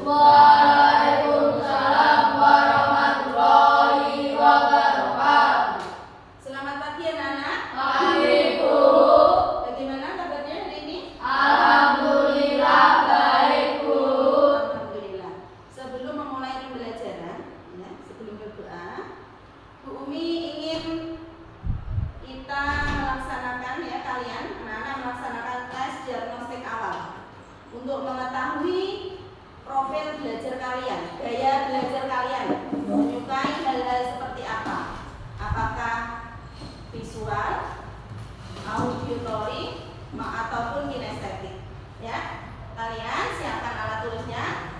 Waalaikumsalam warahmatullahi wabarakatuh. Selamat pagi anak-anak. Pagi Bu. Bagaimana kabarnya hari ini? Alhamdulillah baik Bu. Alhamdulillah. Sebelum memulai pembelajaran, ya, sebelum berdoa, Bu Umi ingin kita melaksanakan, ya kalian anak-anak melaksanakan tes diagnostik awal untuk mengetahui profil belajar kalian, gaya belajar kalian, menyukai hal-hal seperti apa? Apakah visual, auditory, ataupun kinestetik? Ya, kalian siapkan alat tulisnya.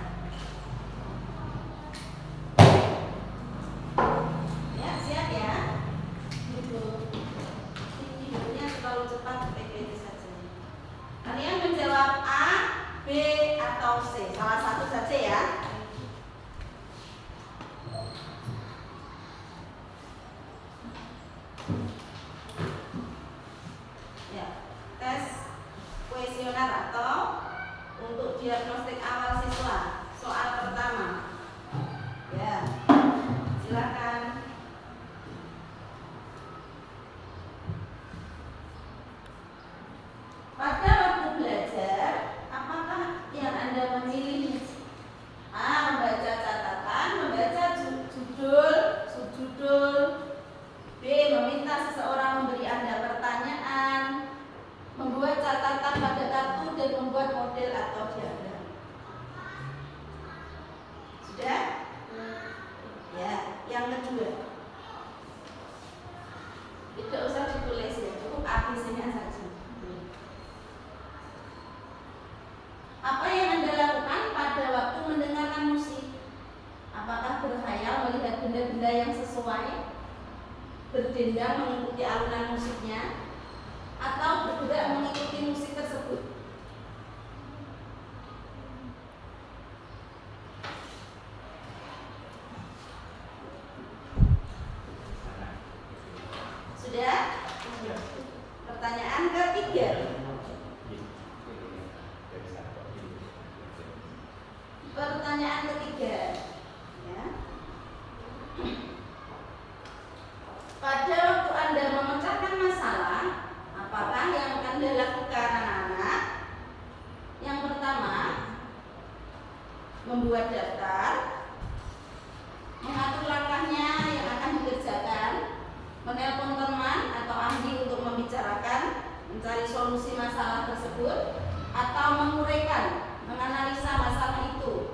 Ya, siap ya. Tidurnya terlalu cepat, pede saja. Kalian menjawab A, B, atau C, salah satu saja ya. Ya, tes kuesioner atau untuk diagnostik awal siswa. Soal pertama. Ya, silakan. Pada waktu belajar, apakah yang Anda memilih? A. Membaca catatan, membaca judul, subjudul. B. Meminta seseorang memberi Anda pertanyaan, membuat catatan pada kartu dan membuat model atau diagram. Sudah? Ya, yang kedua. Tidak usah ditulis ya, cukup ABC-nya saja. Apa yang Anda lakukan pada waktu mendengarkan musik? Apakah berkhayal melihat benda-benda yang sesuai, berdendang mengikuti alunan musiknya, atau bergerak mengikuti musik tersebut? Sudah? Pertanyaan ketiga. Pertanyaan ketiga, ya. Pada waktu Anda memecahkan masalah, apakah yang Anda lakukan anak-anak? Yang pertama, membuat daftar, mengatur langkahnya yang akan dikerjakan, menelpon teman atau ahli untuk membicarakan, mencari solusi masalah tersebut, atau menguraikan, menganalisa masalah itu.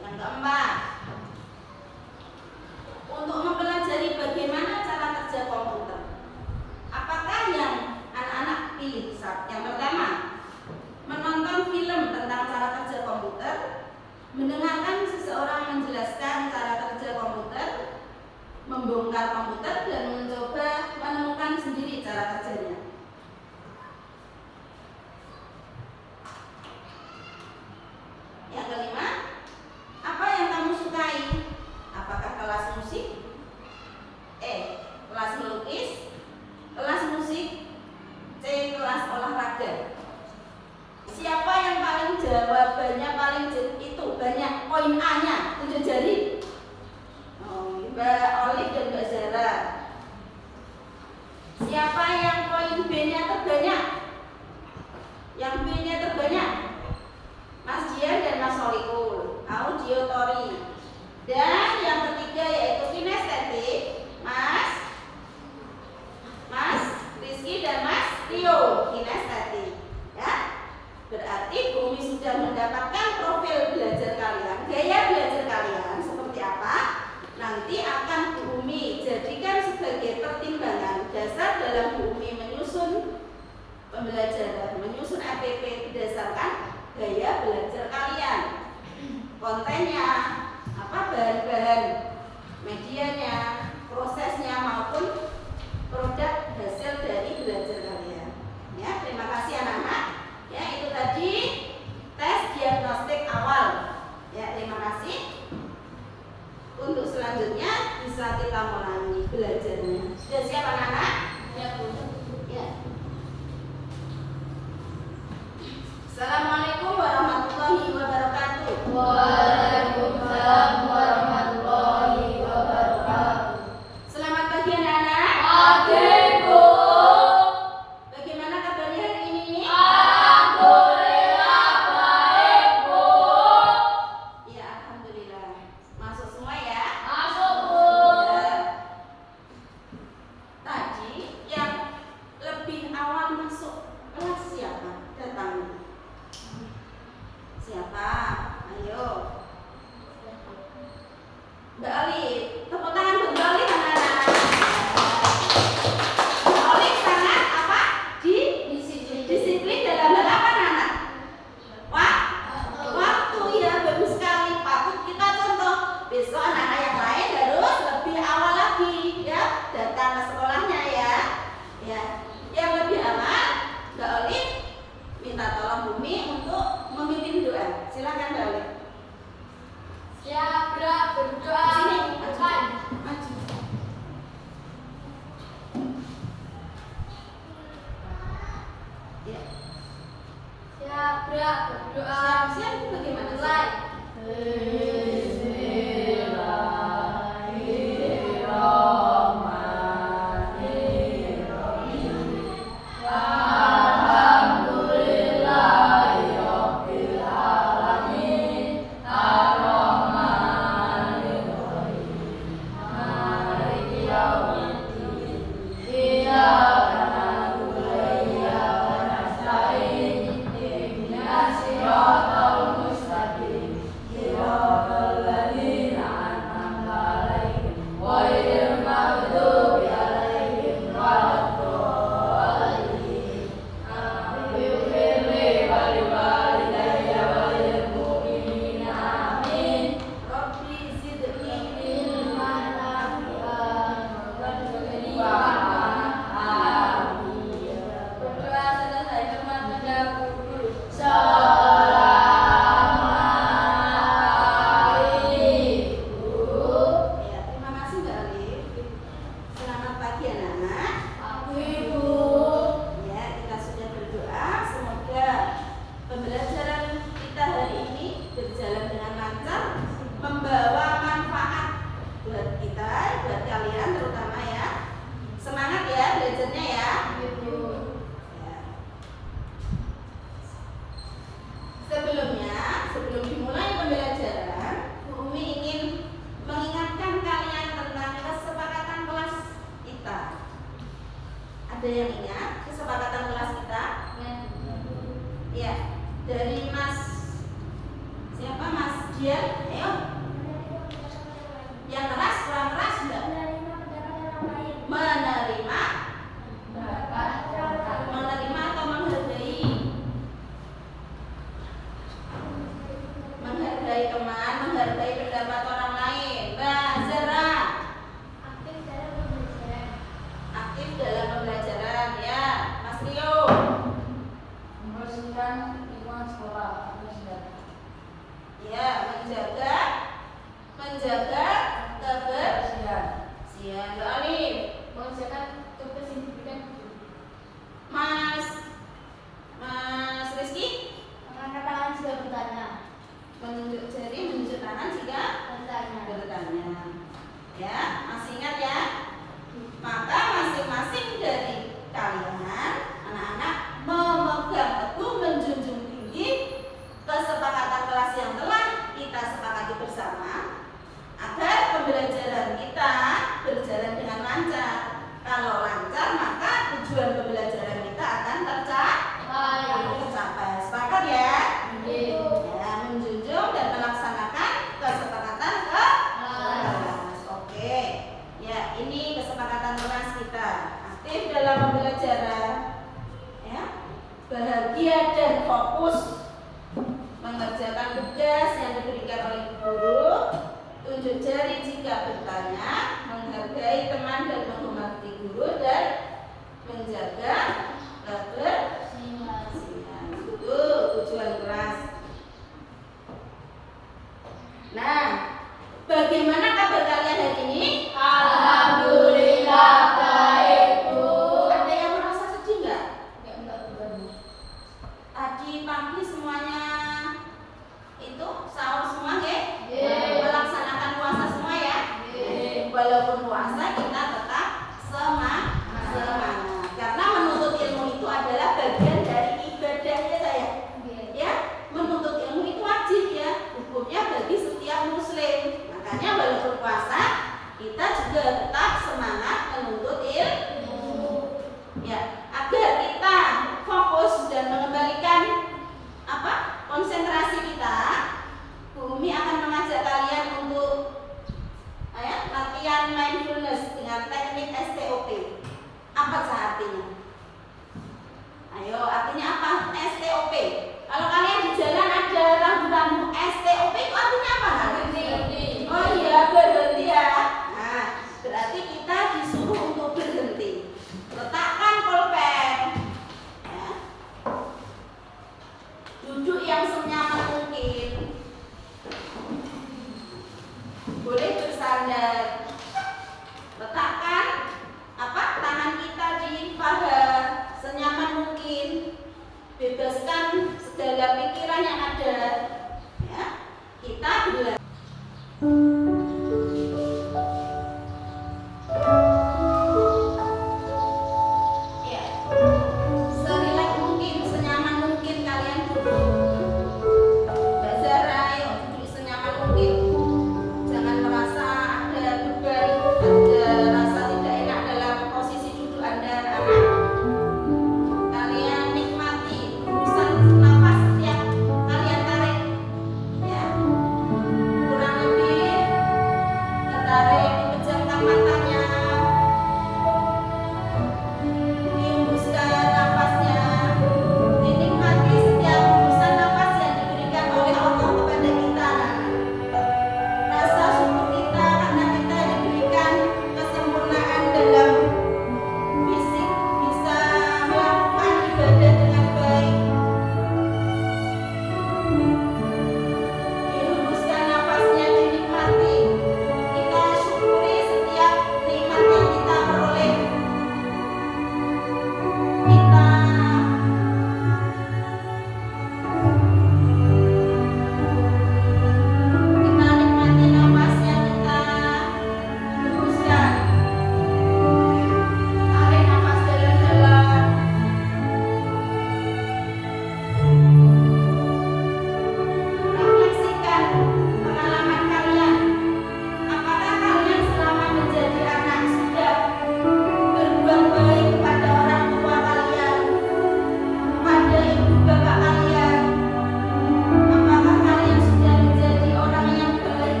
Yang keempat, untuk mempelajari bagaimana cara kerja komputer. Apakah yang anak-anak pilih? Yang pertama, menonton film tentang cara kerja komputer, mendengarkan seseorang menjelaskan cara kerja komputer, membongkar komputer dan mencoba menemukan sendiri cara kerjanya. Yang kelima, apa yang kamu sukai? Apakah kelas musik? Kelas melukis, kelas musik, C. Kelas olahraga. Siapa yang paling jawabannya paling itu banyak poin A-nya? 7 jari. Mbak Olive dan Mbak Zara. Siapa yang poin B-nya terbanyak? Yang B-nya terbanyak? Mas Dian dan Mas Solikul. Auditory. Dan yang ketiga yaitu kinestetik. Mas Rizky dan Mas Rio. Kinestetik. Ya. Berarti Bumi sudah mendapatkan profil belajar kalian, gaya belajar kalian seperti apa. Nanti akan Bumi jadikan sebagai pertimbangan dasar dalam Bumi menyusun pembelajaran, menyusun APP berdasarkan gaya belajar kalian. Kontennya, bahan-bahan medianya, prosesnya maupun produk hasil dari belajar kalian. Ya, terima kasih anak-anak. Ya, itu tadi tes diagnostik awal. Ya, terima kasih. Untuk selanjutnya bisa kita mulai belajarnya. Sudah siap anak-anak? Ya, Bu. Ya. Pagi, Bu. Bagaimana kabarnya hari ini? Alhamdulillah baik, Bu. Ya, alhamdulillah. Masuk semua ya? Masuk, Bu. Ya. Tadi yang lebih awal masuk kelas siapa? Datang. Siapa? Ayo. Mbak Ali, tepuk tangan buat Mbak Ali, anak-anak. Mbak Ali sangat apa? Disiplin dalam hal apa, anak-anak? Waktu ya, bagus sekali. Patut kita contoh. Besok anak-anak yang lain harus lebih awal lagi ya, datang ke sekolahnya ya. Ya, yang lebih awal, Mbak Ali minta tolong Bumi untuk memimpin doa. Silakan Mbak Ali. Siap berdoa. Sini, Bukan. maju. Ya. Siap berdoa. Siap itu bagaimana? Mulai. Robbi zidni Berdoa selesai hormat kepada guru. Ya, terima kasih Mbak Ali. Selamat pagi anak-anak. Ibu. Ya, kita sudah berdoa. Semoga pembelajaran kita hari ini berjalan dengan lancar, membawa manfaat buat kita, buat kalian terutama ya. Semangat ya belajarnya ya. Ibu. Ya. Sebelum dimulai pembelajaran, Bu Umi ingin mengingatkan kalian tentang kesepakatan kelas kita. Ada yang ingat kesepakatan kelas kita? Ya, dari Mas siapa? Mas Dian? Ayo. Yang keras, kurang keras enggak? Menerima atau menghargai? Menghargai teman, menghargai pendapat orang lain. Mbak Zara, aktif dalam pembelajaran ya. Mas Rio, Membersihkan lingkungan sekolah. ya, menjaga kebersihan. Mbak Alif, Mengerjakan tugas yang diberikan. Mas Rizky, Mengangkat tangan jika bertanya. menunjuk jari, menunjuk tangan jika bertanya. Ya, masih ingat ya? Maka masing-masing dari kalian, anak-anak, memegang teguh, menjunjung tinggi kesepakatan kelas yang telah kita sepakati bersama, agar pembelajaran kita berjalan dengan lancar. Kalau lancar, maka tujuan pembelajaran kita akan tercapai. Sepakat ya? Ya, menjunjung dan melaksanakan kesepakatan kelas. Oke. Ya, ini kesepakatan kelas kita. Aktif dalam pembelajaran. Ya. Bahagia dan fokus mengerjakan tugas yang diberikan oleh guru. Tunjuk jari jika bertanya, menghargai teman dan menghormati guru, dan menjaga kebersihan. Itu tujuan kelas. Nah, bagaimana kabar kalian hari ini? Alhamdulillah baik, Bu. Ada yang merasa sedih nggak? Enggak, Bu. Tadi pagi semuanya itu sahur semua ya? Ye. Melaksanakan puasa semua ya? Ye. Walaupun puasa kita tetap Apa artinya? Ayo, artinya apa? STOP. Kalau kalian di jalan ada rambu-rambu STOP itu artinya apa? Berhenti. Oh iya, berhenti ya. Nah, berarti kita disuruh untuk berhenti. Letakkan pulpen. Ya. Duduk yang senyaman mungkin. Boleh bersandar. Letakkan tangan kita di paha senyaman mungkin. Bebaskan segala pikiran yang ada. Ya. Kita belajar.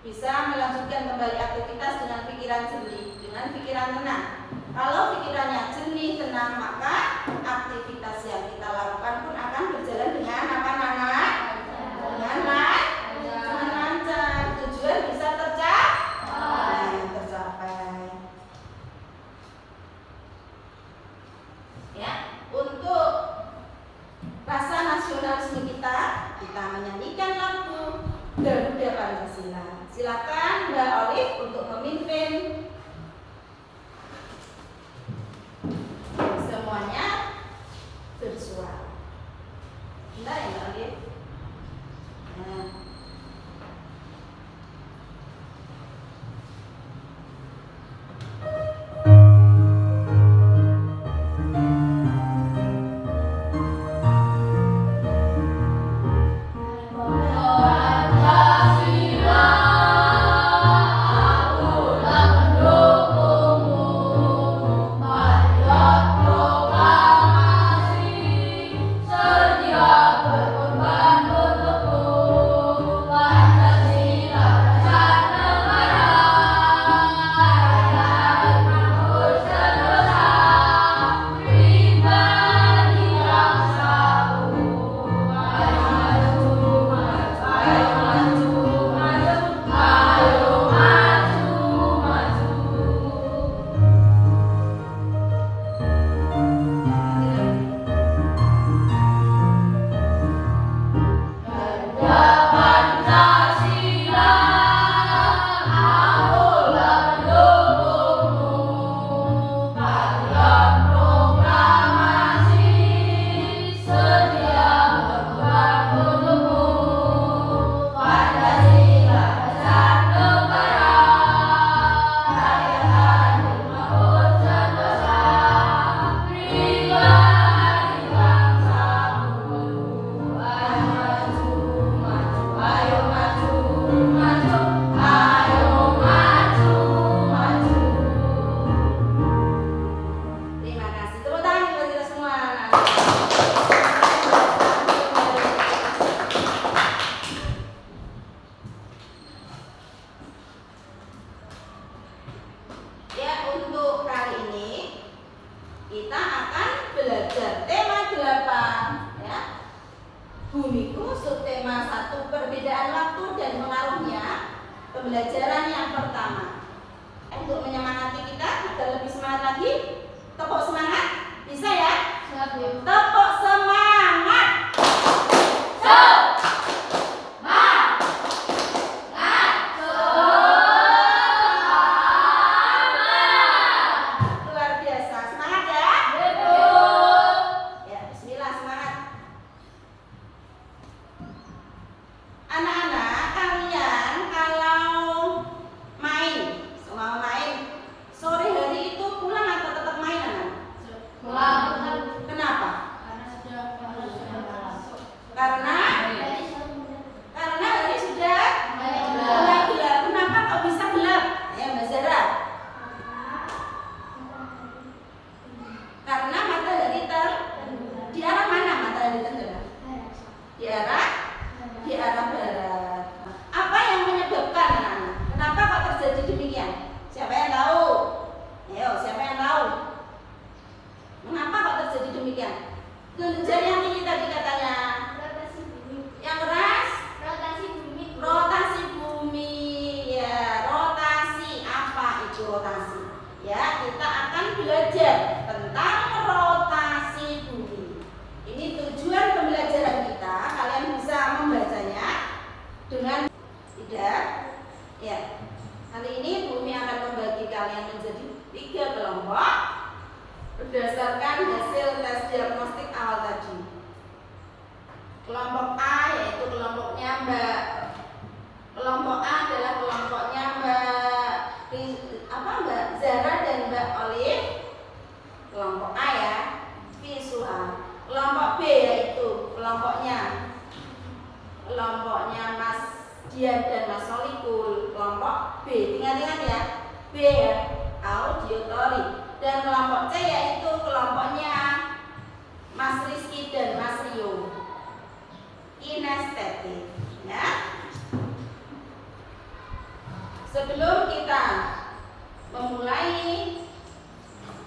Bisa melanjutkan kembali aktivitas dengan pikiran jernih, dengan pikiran tenang. Kalau pikirannya jernih, tenang, maka aktivitas yang kita lakukan pun akan berjalan dengan apa namanya? Dengan lancar. Tujuan bisa tercapai. Ya, untuk rasa nasionalisme kita menyanyikan lagu Garuda Pancasila. Silakan Mbak Olive untuk memimpin semuanya bersuara. Bentar ya Mbak Olive. Nah. Pancasila pembelajaran yang pertama. Untuk menyemangati kita agar lebih semangat lagi, tepuk semangat, bisa ya? Siap, Bu. Tepuk semangat. Luar biasa, semangat ya. Ya, bismillah, semangat. Anak-anak, kalian kalau main, semua main, sore hari itu pulang atau tetap main, anak? Pulang. Kenapa? Karena sudah masuk. Karena hari sudah mulai gelap. Kenapa kok bisa gelap? Ya, Mbak Zara. Karena matahari di arah mana matahari tenggelam? Di arah barat. Apa yang menyebabkan, anak-anak? Kenapa kok terjadi demikian? Siapa yang tahu? Ayo, siapa yang tahu? Mengapa kok terjadi demikian? Kelenjar yang tinggi tadi katanya. Yang keras? Rotasi bumi. Ya, rotasi. Apa itu rotasi? Ya, kita akan belajar tentang rotasi bumi. Ini tujuan pembelajaran kita. Kalian bisa membacanya dengan tidak. Ya. Hari ini bumi akan membagi kalian menjadi 3 kelompok berdasarkan hasil tes diagnostik awal tadi. Kelompok A yaitu kelompoknya Mbak. Kelompok A adalah kelompoknya Mbak Zara dan Mbak Olive. Kelompok A ya, visual. Kelompok B yaitu kelompoknya Mas Dian dan Mas Solikul. Kelompok B, ingat-ingat ya, B ya, auditory. Dan kelompok C yaitu kelompoknya Mas Rizky dan Mas Rio, kinestetik. Ya. Sebelum kita memulai,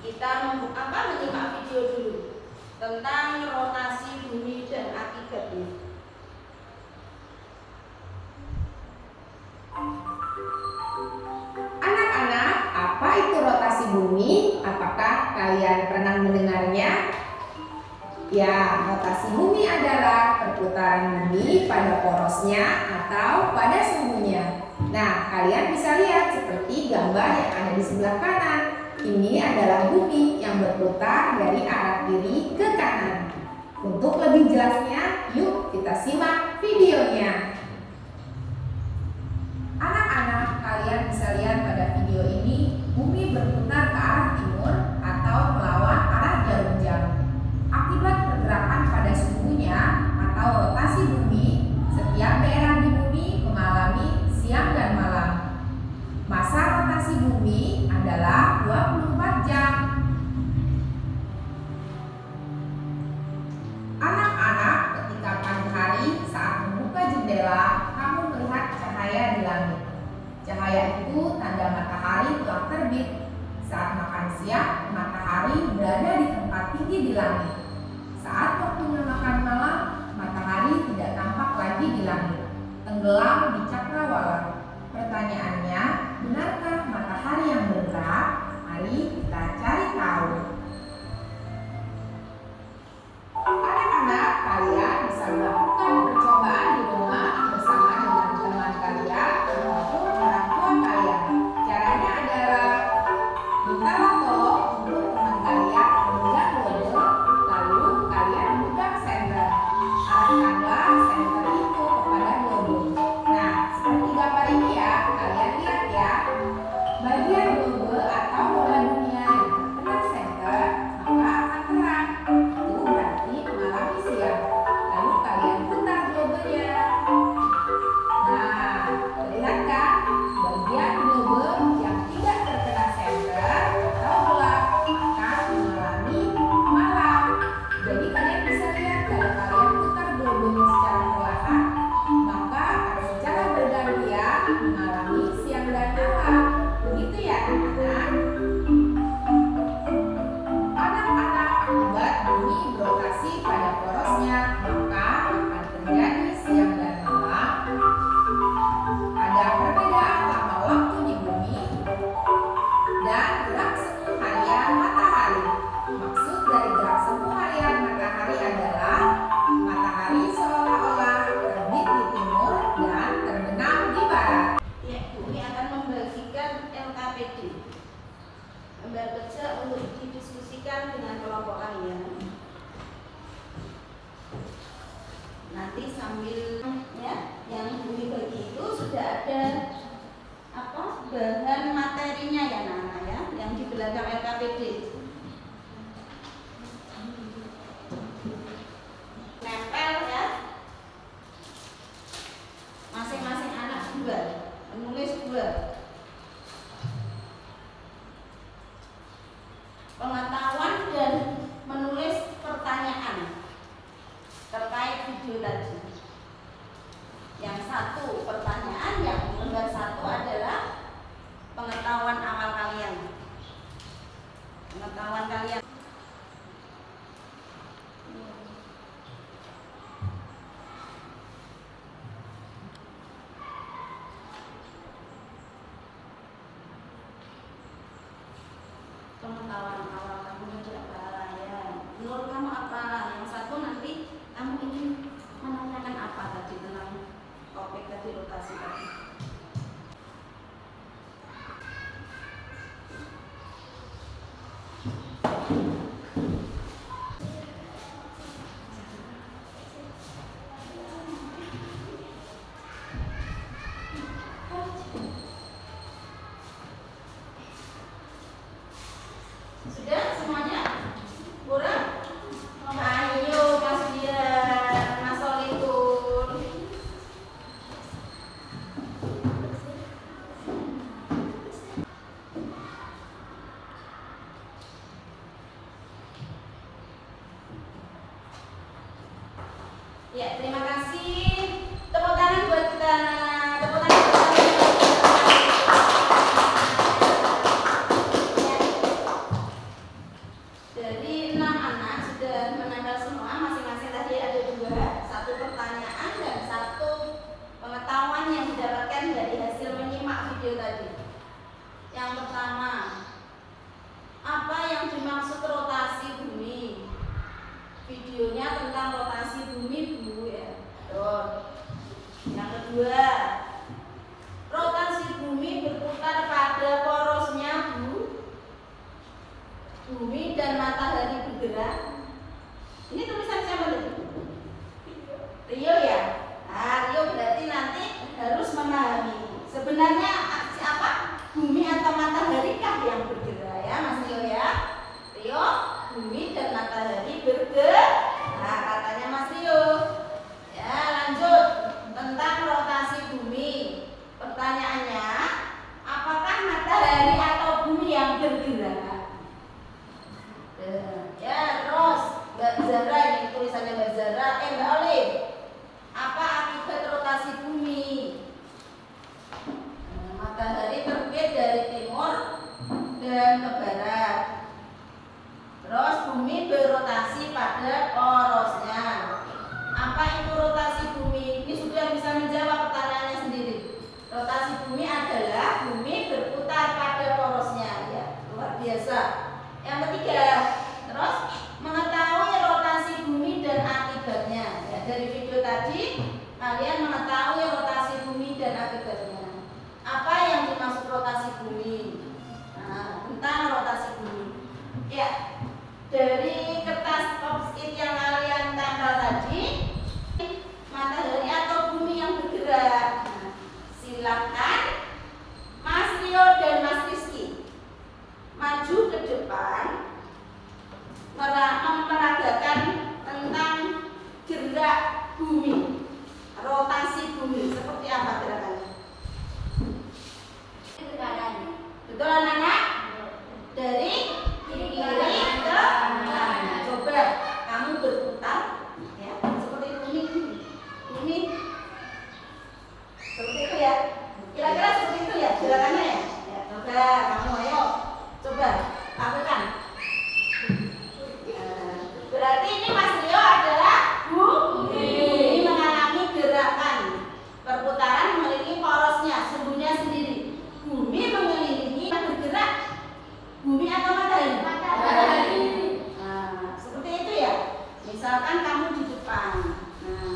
kita menyimak video dulu tentang rotasi bumi dan akibatnya. Anak-anak, apa itu rotasi bumi? Apakah kalian pernah mendengarnya? Ya, rotasi bumi adalah perputaran bumi pada porosnya atau pada sumbunya. Nah, kalian bisa lihat seperti gambar yang ada di sebelah kanan. Ini adalah bumi yang berputar dari arah kiri ke kanan. Untuk lebih jelasnya, yuk kita simak videonya. Anak-anak, kalian bisa lihat pada video ini, bumi berputar ke arah timur atau melawan arah jarum jam. Akibat pergerakan pada sumbunya atau rotasi bumi, setiap daerah di bumi mengalami siang dan malam. Masa rotasi bumi adalah 24 jam. Anak-anak, ketika pagi hari saat membuka jendela, kamu melihat cahaya di langit. Cahaya itu tanda matahari telah terbit. Saat makan siang, matahari berada di tempat tinggi di langit. Saat waktunya makan malam, matahari tidak tampak lagi di langit, tenggelam di cakrawala. Pertanyaannya, benarkah matahari yang bergerak? Mari kita cari tahu. Anak-anak, kalian bisa melakukan percobaan di rumah bersama dengan teman kalian maupun orang tua kalian. Caranya adalah mintalah tolong untuk teman kalian memegang dodol, lalu kalian memegang senter. Arahkanlah senter itu kepada dodol. Nah, seperti gambar ini ya, kalian LKPD. Gambar kerja untuk didiskusikan dengan kelompok kalian. Nanti sambil ya, yang bumi bagi itu sudah ada bahan materinya ya Nana ya, yang di belakang LKPD. Nempel ya. Masing-masing anak dua, menulis dua. Pengetahuan dan menulis pertanyaan terkait video tadi. Yang satu pertanyaan, yang lembar satu adalah pengetahuan awal kalian. Pengetahuan kalian. Pengetahuan awal kamu apa ya? Menurut kamu apa? Yang satu nanti kamu ingin menanyakan apa tadi tentang topik tadi, rotasi tadi? Sudah semuanya? Kurang? Ayo Mas Dian, Mas Solitun. Ya, terima kasih. Tepuk tangan buat kita, Nana. Tepuk tangan buat kita. Jadi 6 anak sudah menempel semua, masing-masing tadi ada 2, 1 pertanyaan dan 1 pengetahuan yang didapatkan dari hasil menyimak video tadi. Yang pertama, apa yang dimaksud rotasi bumi? Videonya tentang rotasi bumi, Bu ya. Yang kedua, rotasi bumi berputar pada porosnya, Bu. Bumi dan matahari bergerak. Ini tulisan siapa tadi? Rio ya? Nah, Rio berarti nanti harus memahami sebenarnya aksi apa? Bumi atau matahari kah yang bergerak ya Mas Rio ya? Rio, bumi dan matahari bergerak. Nah, katanya Mas Rio. Ya, lanjut tentang rotasi bumi. Pertanyaannya, apakah matahari atau bumi yang bergerak? Ya, terus Mbak Zara, ini tulisannya Mbak Zara, Mbak Olive. Apa akibat rotasi bumi? Matahari terbit dari timur dan ke barat. Terus bumi berotasi pada porosnya. Apa itu rotasi bumi? Ini sudah bisa menjawab pertanyaannya sendiri. Rotasi bumi adalah bumi berputar pada porosnya. Ya, luar biasa. Yang ketiga, terus mengetahui rotasi bumi dan akibatnya. Ya, dari video tadi kalian mengetahui rotasi bumi dan akibatnya. Apa yang dimaksud rotasi bumi? Nah, tentang rotasi bumi. Ya, dari kertas post-it yang kalian tempel tadi, matahari atau bumi yang bergerak. Nah, silakan Mas Rio dan Mas Rizky maju ke depan memperagakan tentang gerak bumi, rotasi bumi. Seperti apa gerakannya? Betul anak-anak? Dari kiri ke kanan. Coba kamu berputar ya, seperti bumi seperti itu ya. Kira-kira seperti itu ya gerakannya ya. Ya, coba kamu ayo coba lakukan. Berarti ini Mas Rio adalah bumi mengalami gerakan perputaran mengelilingi porosnya, sumbunya sendiri. Bumi mengelilingi bergerak. Bumi atau matahari? Matahari. Nah, seperti itu ya. Misalkan kamu di depan. Nah,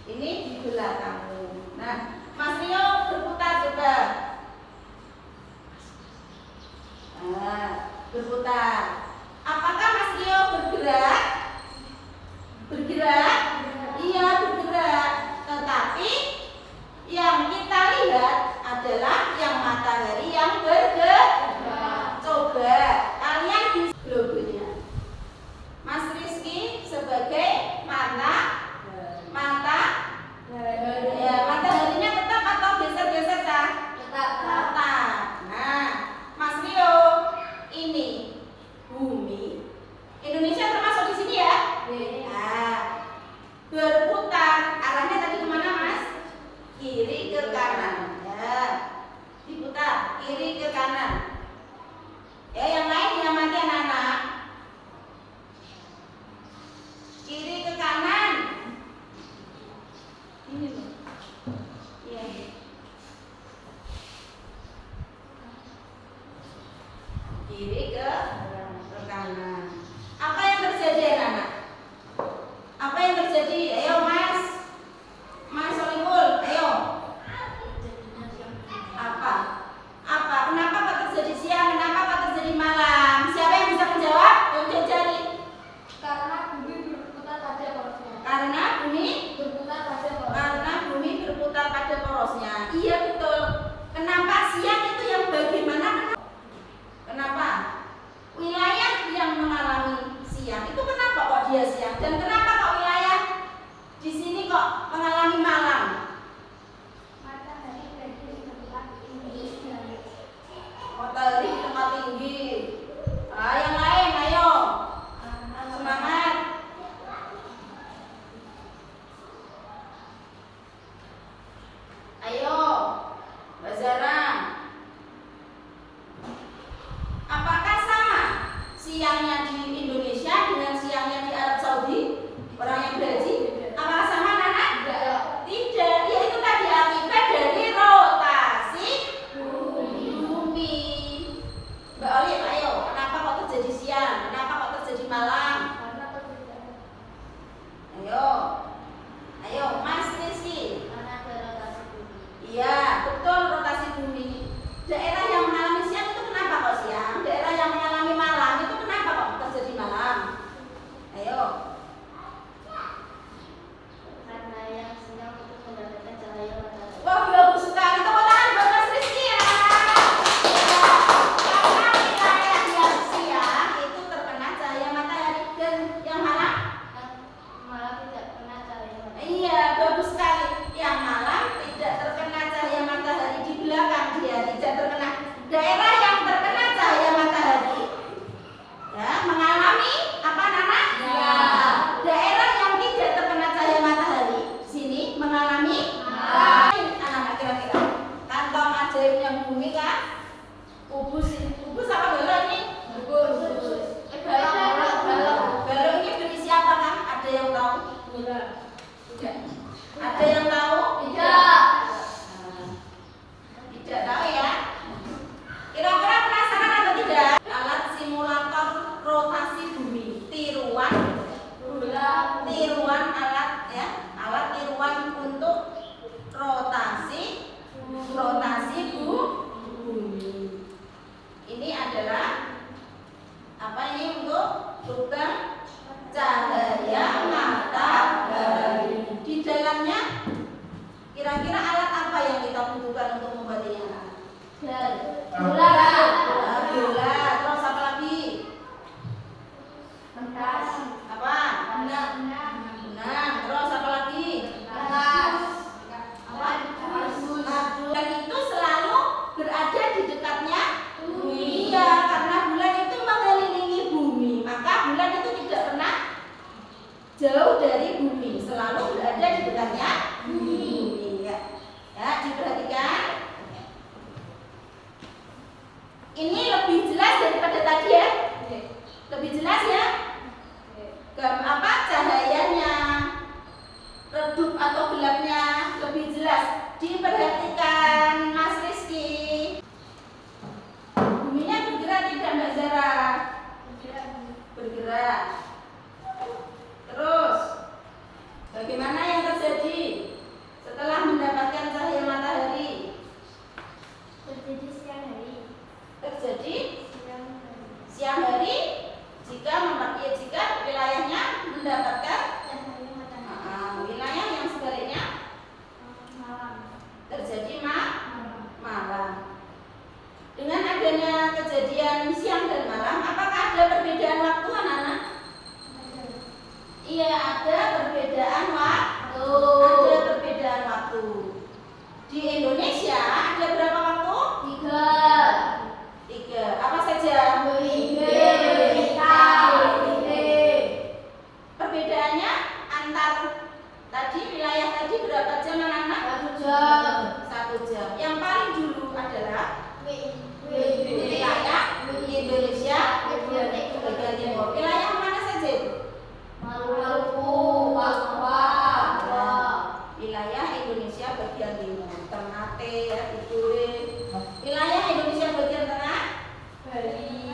ini di belakangmu. Nah, Mas Rio berputar coba. kiri ke kanan. Apa yang terjadi anak-anak? Apa yang terjadi? Ayo Mas Solimul, ayo. Apa? Kenapa kok terjadi siang? Kenapa kok terjadi malam? Siapa yang bisa menjawab? Tunjuk jari. Karena bumi berputar pada porosnya. Karena bumi berputar pada porosnya. Iya betul. Kenapa siang itu yang bagaimana? Kenapa? Wilayah yang mengalami siang itu kenapa kok dia siang? Dan kenapa kok wilayah di sini kok mengalami malam? Matahari berada di tempat tinggi. Matahari di tempat tinggi. Yang lain, ayo. Semangat. Ayo, Mbak Zara. Apakah sama siangnya di Indonesia dengan siangnya di Arab Saudi? Orang yang berhaji? Apakah sama anak? Tidak. Ya itu tadi akibat dari rotasi bumi. Mbak Olive, ayo. Kenapa kok terjadi siang? Kenapa kok terjadi malam? Karena perbedaan. Ayo, Mas Rizky. Karena ada rotasi bumi. Iya, betul rotasi bumi. Daerah yang mengalami siang itu kenapa kok siang? Daerah yang mengalami malam itu kenapa kok terjadi malam? Ayo. Karena yang siang itu mendapatkan cahaya matahari. Wah, bagus sekali. Tepuk tangan buat Mas Rizky ya. Karena wilayah yang siang itu terkena cahaya matahari dan yang malam. Malam tidak kena cahaya matahari. Iya, bagus sekali. Yang malam tidak terkena cahaya matahari, di belakang dia tidak terkena. Daerah yang terkena cahaya matahari ya mengalami apa Nana? Ya. Daerah yang tidak terkena cahaya matahari sini mengalami anak-anak kira-kira kantong ajaibnya bumi kan? Kubus apa balon ini? Balon ini berisi apa kan? Ada yang tahu? Tidak. Ada yang tahu? Tidak. Tidak tahu ya. Kira-kira penasaran atau tidak? Alat simulator rotasi bumi, tiruan alat ya, alat tiruan untuk rotasi bumi. Ini adalah apa ini untuk lubang cahaya matahari. Di dalamnya kira-kira alat apa yang kita butuhkan untuk membuat ini? Bola. Terus apa lagi? Pentas. Apa? Benang. Terus apa lagi? Bulan itu selalu berada di dekatnya bumi. Iya, karena bulan itu mengelilingi bumi, maka bulan itu tidak pernah jauh dari bumi, selalu berada di dekatnya bumi. Ya, diperhatikan. Ini lebih jelas daripada tadi ya. Lebih jelas ya. Cahayanya, redup atau gelapnya lebih jelas. Diperhatikan Mas Rizky. Buminya bergerak tidak Mbak Zara? Bergerak. Terus bagaimana yang terjadi setelah mendapatkan cahaya matahari? Terjadi siang hari. Terjadi siang hari jika wilayahnya mendapatkan Cahaya matahari. wilayah yang sebaliknya Malam. terjadi malam. Dengan adanya kejadian siang dan malam, apakah ada perbedaan waktu anak-anak? Iya, ada perbedaan waktu. Ada perbedaan waktu. Di Indonesia ada berapa waktu? 3. Apa saja? Perbedaannya antar tadi wilayah tadi berapa jam anak-anak? 1 jam. Yang paling dulu adalah wilayah Indonesia bagian timur. Wilayah mana saja itu? Maluku, Papua. Wilayah Indonesia bagian timur, Ternate ya, Tidore. Wilayah Indonesia bagian tengah, Bali.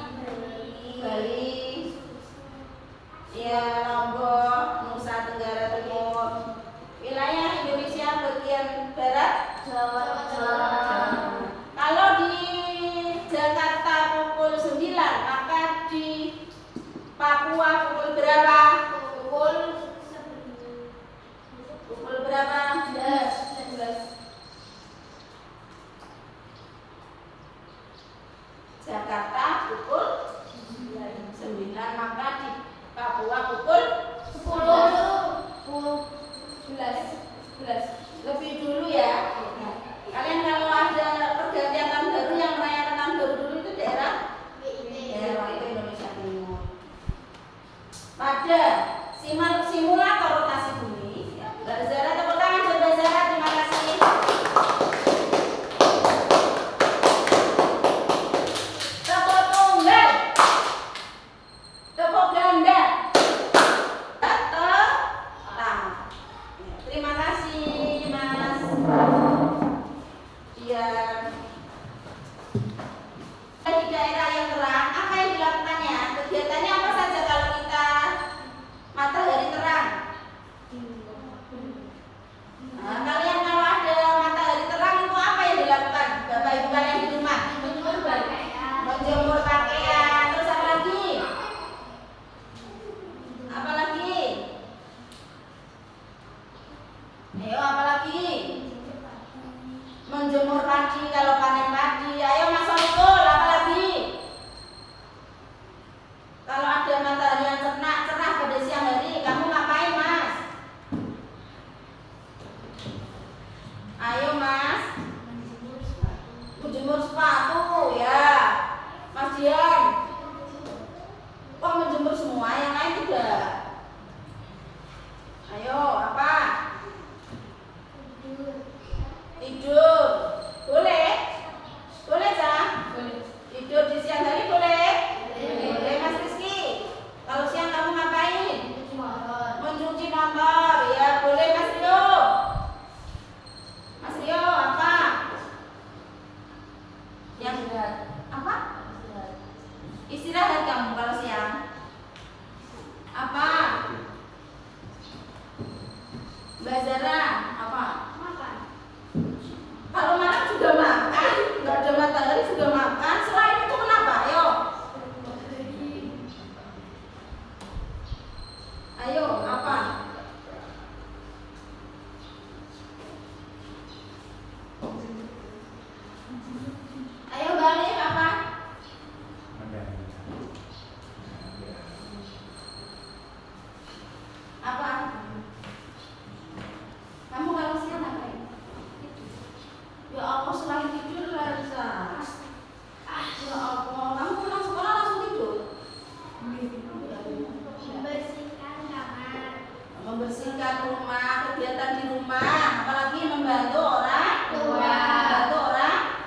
ya Lombok, Nusa Tenggara Timur. Wilayah Indonesia bagian barat Jawa. Kalau di Jakarta pukul 9, maka di Papua pukul berapa? Pukul berapa? 11. Jakarta pukul 9, maka di Papua pukul 11. lebih dulu ya. Kalian kalau ada pergantian tahun baru yang merayakan tahun baru dulu itu daerah itu Indonesia Timur. Pada simulator rotasi bumi, Mbak Zara, tepuk tangan buat Mbak Zara, terima kasih. Tepuk tunggal, tepuk ganda, terima kasih Mas. Di daerah yang terang, apa yang dilakukannya? Kegiatannya apa saja kalau kita matahari terang? Nah, kalian kalau ada matahari terang itu apa yang dilakukan? Bapak Ibu kalian di rumah? Menjemur pakaian. Terus apa lagi? Apa lagi? Ayo, apa lagi? Menjemur padi kalau panen padi. Ayo Mas Solikul, apa lagi? Kalau ada matahari yang cerah pada siang hari, kamu ngapain Mas? Ayo Mas. Menjemur sepatu ya. Mas Dian. Kok menjemur semua, yang lain tidak? Ayo, apa? Tidur. Boleh? Boleh, Cah? Tidur di siang hari boleh? Boleh, Mas Rizky. Kalau siang kamu ngapain? Mencuci motor. Ya, boleh Mas Rio. Mas Rio, apa? Yang apa? Istirahat kamu kalau siang. Apa? Mbak Zara, apa? Kalau malam juga makan, nggak ada matahari juga makan. Selain itu kenapa? Ayo, apa? Ayo balik apa? Apa? Kamu kalau siang ngapain? Ya Allah, selain tidur Larissa. Ya Allah, kamu pulang sekolah langsung tidur? Membersihkan rumah, kegiatan di rumah, apalagi membantu orang tua.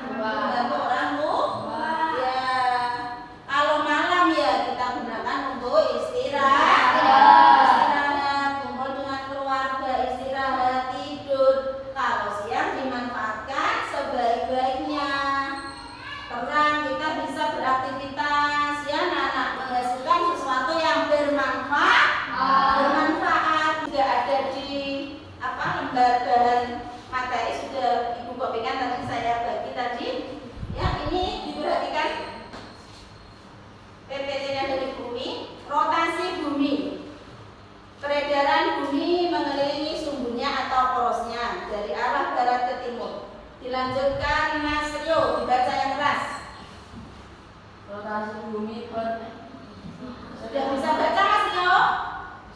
Membantu orang tua. Ya, kalau malam ya kita gunakan untuk istirahat, kumpul dengan keluarga, istirahat, tidur. Kalau siang dimanfaatkan sebaik-baiknya. Terang kita bisa beraktivitas ya anak-anak, menghasilkan sesuatu yang bermanfaat. Juga ada di lembar bahan materi sudah Ibu kopikan tadi saya bagi tadi. Ya, ini diperhatikan PPT-nya dari bumi, rotasi bumi. Peredaran bumi mengelilingi sumbunya atau porosnya dari arah barat ke timur. Dilanjutkan Mas Rio, dibaca yang keras. Rotasi bumi Sudah bisa baca Mas Rio?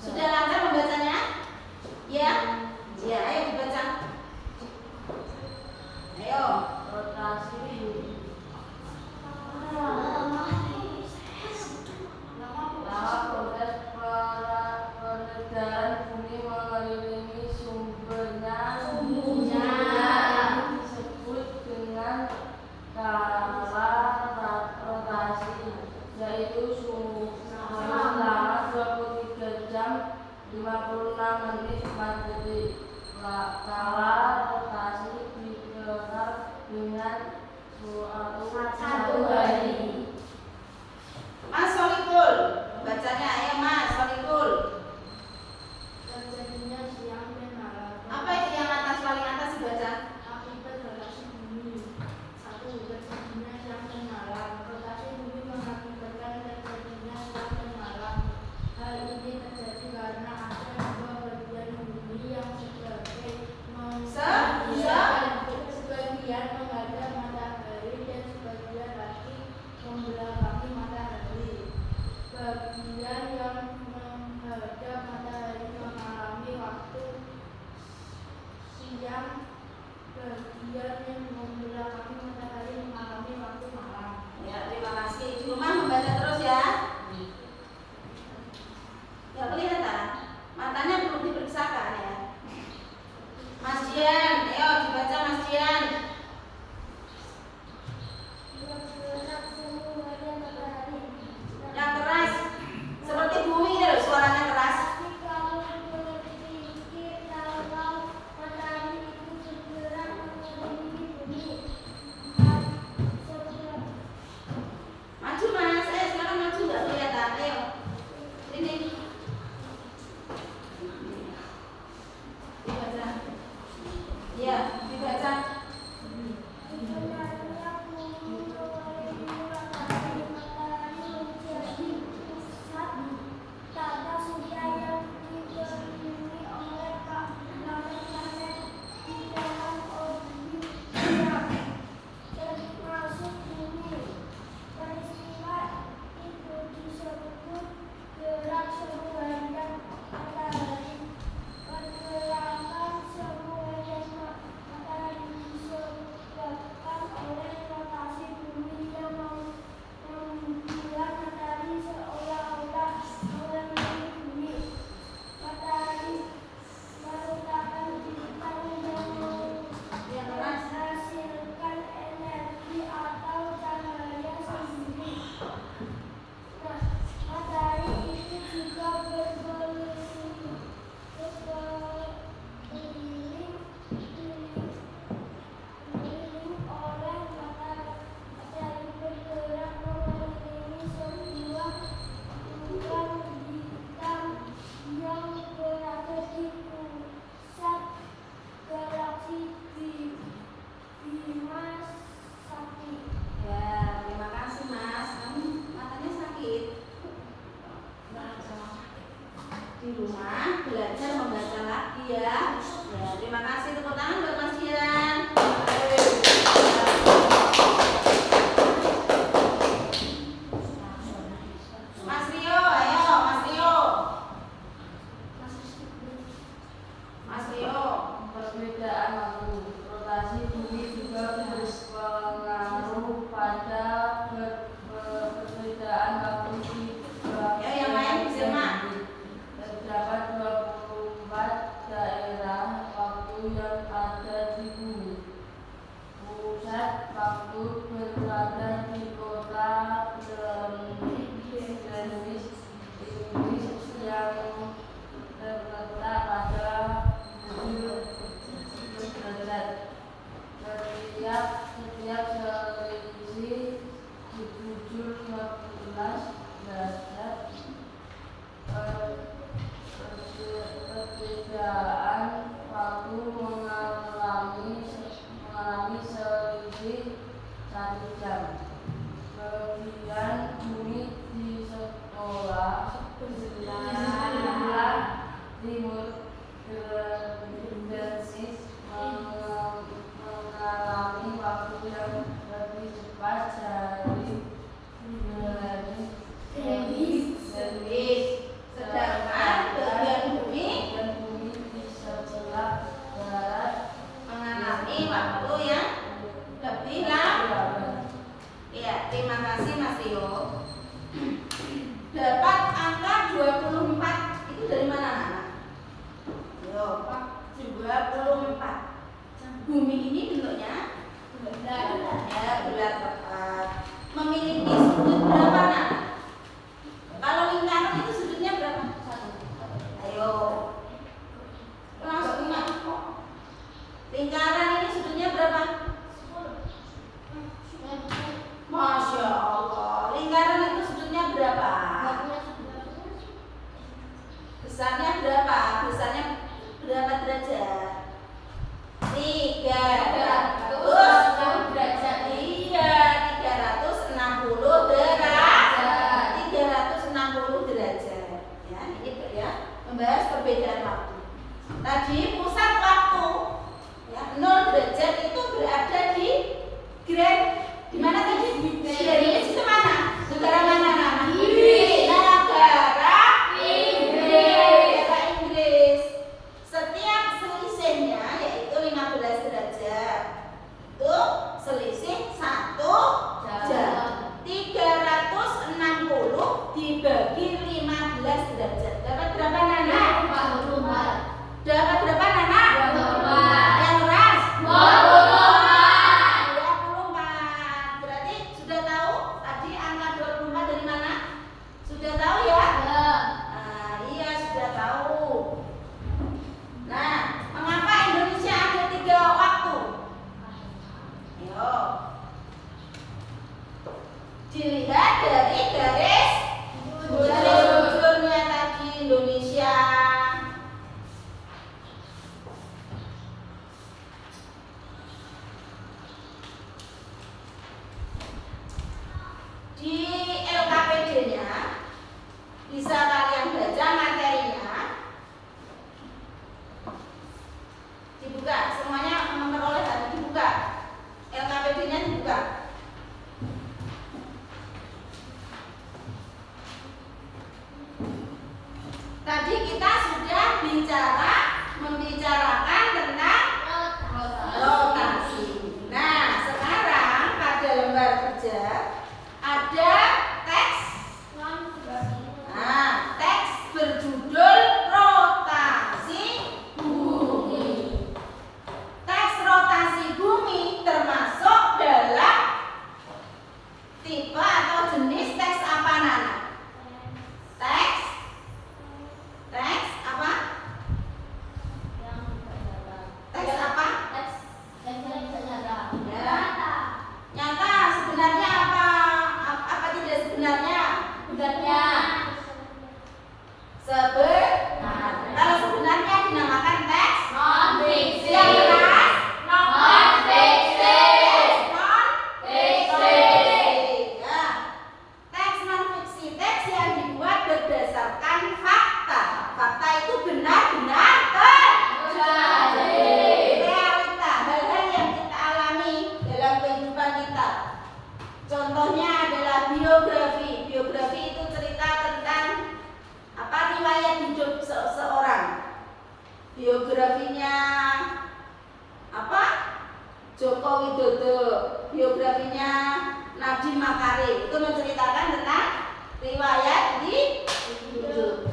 Sudah lancar membacanya? Ya? Ya, ayo dibaca. Ayo. rotasi bumi. Proses peredaran bumi mengelilingi sumbernya disebut dengan skala rotasi, yaitu selama 23 jam 56 menit 4 detik. Skala rotasi digelar dengan satu hari. Mas Solikul, bacanya ayo Mas Solikul. siang dan malam. Apa itu yang atas paling atas dibaca? Akibat rotasi bumi. 1. Terjadinya siang dan malam. Rotasi bumi mengakibatkan terjadinya siang dan malam. Hal ini terjadi karena ada dua bagian bumi yang sebagian menghadap matahari dan sebagian lagi membelakangi matahari. Bagian yang menghadap matahari mengalami waktu siang, bagian yang membelakangi matahari mengalami waktu malam. Ya, terima kasih. Di rumah membaca terus ya. Ya, kelihatan. Matanya perlu diperiksakan ya. Mas Jian, ayo dibaca Mas Jian. Yang keras. Seperti bumi ya, suaranya keras. Maju Mas, sekarang maju nggak kelihatan. Ayo. Ini. Dibaca. Iya, dibaca. Di rumah belajar membaca lagi ya. Ya, terima kasih, tepuk tangan buat Mas Jian. Mas Rio, ayo Mas Rio. Mas Rio. Perbedaan waktu. Rotasi bumi juga berpengaruh pada perbedaan waktu di Ya, yang lain bisa mak. terdapat 24 daerah waktu yang ada di bumi. Pusat waktu berada di kota Greenwich, Inggris, yang terletak pada bujur derajat. Setiap selisih di bujur 15 derajat. Perbedaan waktu mengalami selisih 1 jam. Bagian bumi di sebelah timur Greenwich mengalami waktu yang lebih cepat dari Greenwich. Sedangkan bagian bumi di sebelah barat mengalami waktu yang lebih lama. Ya, terima kasih Mas Rio. Dapat angka 24 itu dari mana anak? Yo, 24. Bumi ini bentuknya bulat, ya, bulat tepat. Memiliki sudut berapa anak? Kalau lingkaran itu sudutnya berapa? 1. Ayo. Langsung ingat. Lingkaran ini sudutnya berapa? 10. Masya Allah. Lingkaran itu sudutnya berapa? Besarnya berapa? Besarnya berapa? Dilihat dari garis bujurnya tadi Indonesia. Di LKPD-nya bisa kalian baca materinya. Dibuka, semuanya memperoleh tadi dibuka. LKPD-nya dibuka. Tadi kita sudah membicarakan tentang rotasi. Nah, sekarang pada lembar kerja ada teks. Nah, teks berjudul rotasi bumi. Teks rotasi bumi termasuk dalam tipe atau jenis teks apa, Nana? Teks apa? Teks apa? Ya. Nyata sebenarnya apa? Apa tidak sebenarnya? Kalau sebenarnya dinamakan teks Non-fiksi. yang keras. Ya. Teks non-fiksi, teks yang dibuat berdasarkan fakta. Fakta itu benar-benar terjadi. Realita, hal-hal yang kita alami dalam kehidupan kita. Contohnya adalah biografi. Biografi itu cerita tentang riwayat hidup seseorang. Biografinya Joko Widodo, biografinya Nadiem Makarim, itu menceritakan tentang riwayat hidup.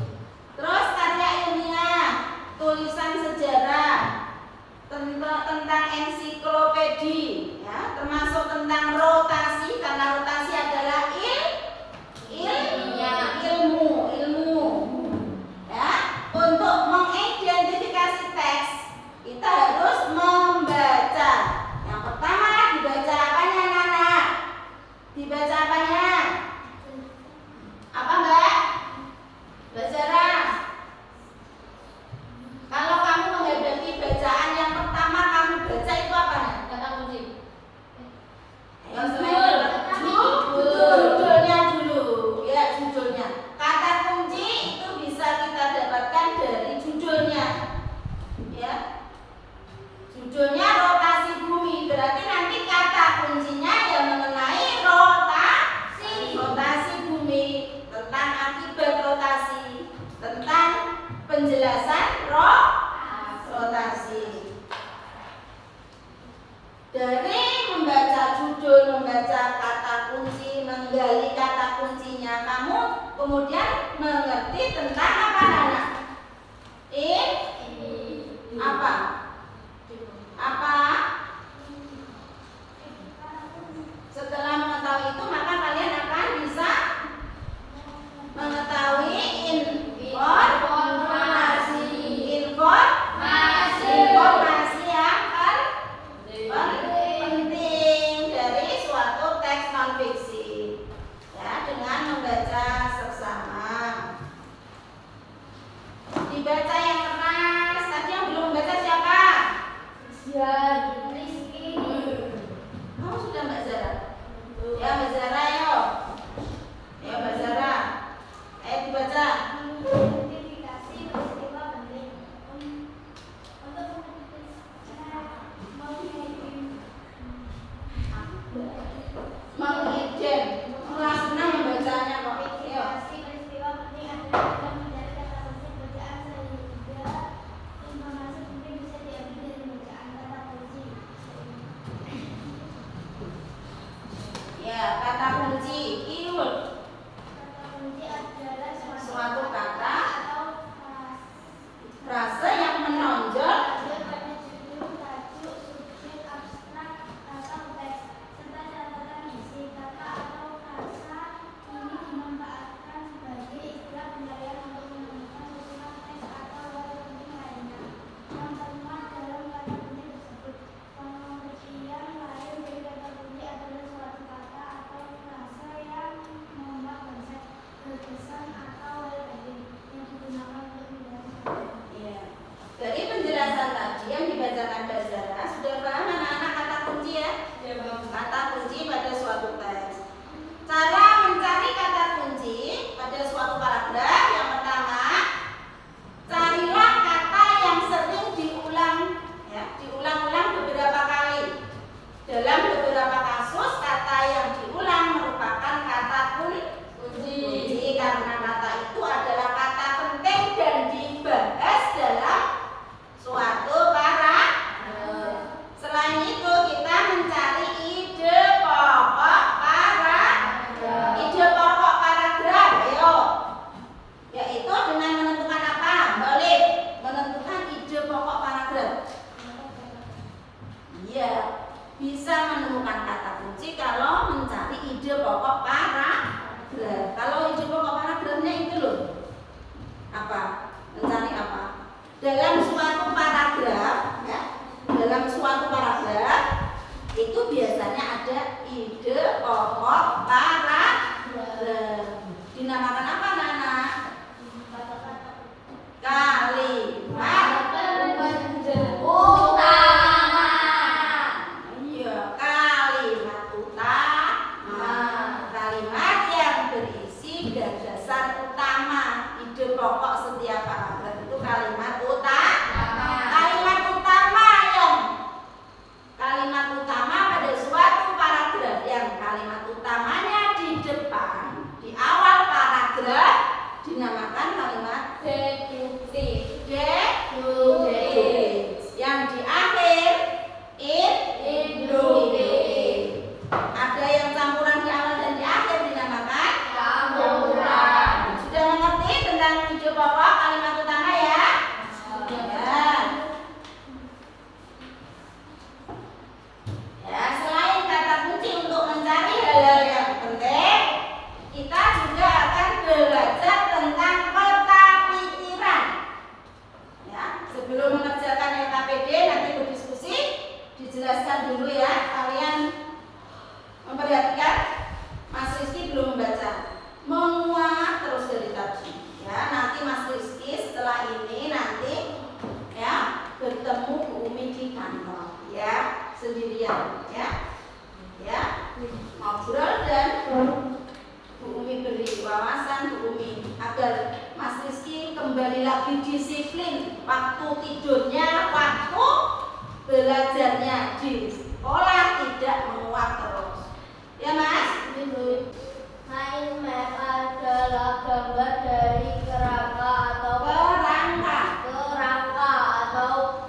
Terus karya ilmiah, tulisan sejarah, tentang ensiklopedi, ya, termasuk tentang rotasi, karena rotasi adalah ilmu. Ya, untuk mengidentifikasi teks kita harus membaca. Yang pertama dibaca apanya, Nana? Dibaca apanya? Apa, Mbak? Belajar. Kalau kamu menghadapi bacaan yang pertama kamu baca itu apa, Nana? Kata kunci. Judulnya dulu, ya, judulnya. Kata kunci itu bisa kita dapatkan dari judulnya, ya. Judulnya rotasi bumi, berarti nanti kata kuncinya yang mengenai rotasi bumi, tentang akibat rotasi, tentang penjelasan rotasi. Dari membaca judul, membaca kata kunci, menggali kata kuncinya, kamu kemudian mengerti tentang apa, Nana? Setelah mengetahui itu, maka kalian akan bisa mengetahui informasi yang penting dari suatu teks non-fiksi, ya, dengan membaca seksama. Dibaca yang keras. Tadi yang belum membaca siapa? Kamu sudah, Mbak Zara? Ya, Mbak Zara, ayo. Ya, Mbak Zara. Ayo dibaca. Identifikasi peristiwa penting untuk Mulai senang membacanya kok. Ayo. peristiwa penting adalah dalam mencari kata kunci bacaan sehingga informasi penting bisa diambil dari bacaan kata kunci. Ya, kata kunci keyword. Kata kunci adalah Suatu kata, atau frase yang menonjol ada pada judul, tajuk, subjek, abstrak, atau teks, serta catatan isi kata atau frasa. Ini dimanfaatkan sebagai istilah pencarian untuk menemukan susunan teks atau kata kunci lainnya yang termuat dalam kata kunci tersebut. Pengertian lain dari kata kunci adalah suatu kata atau ngobrol dan Bu Umi beri wawasan Bu Umi agar Mas Rizky kembali lagi disiplin, waktu tidurnya, waktu belajarnya di sekolah tidak menguap terus. Ya Mas? Mind map adalah gambar dari kerangka atau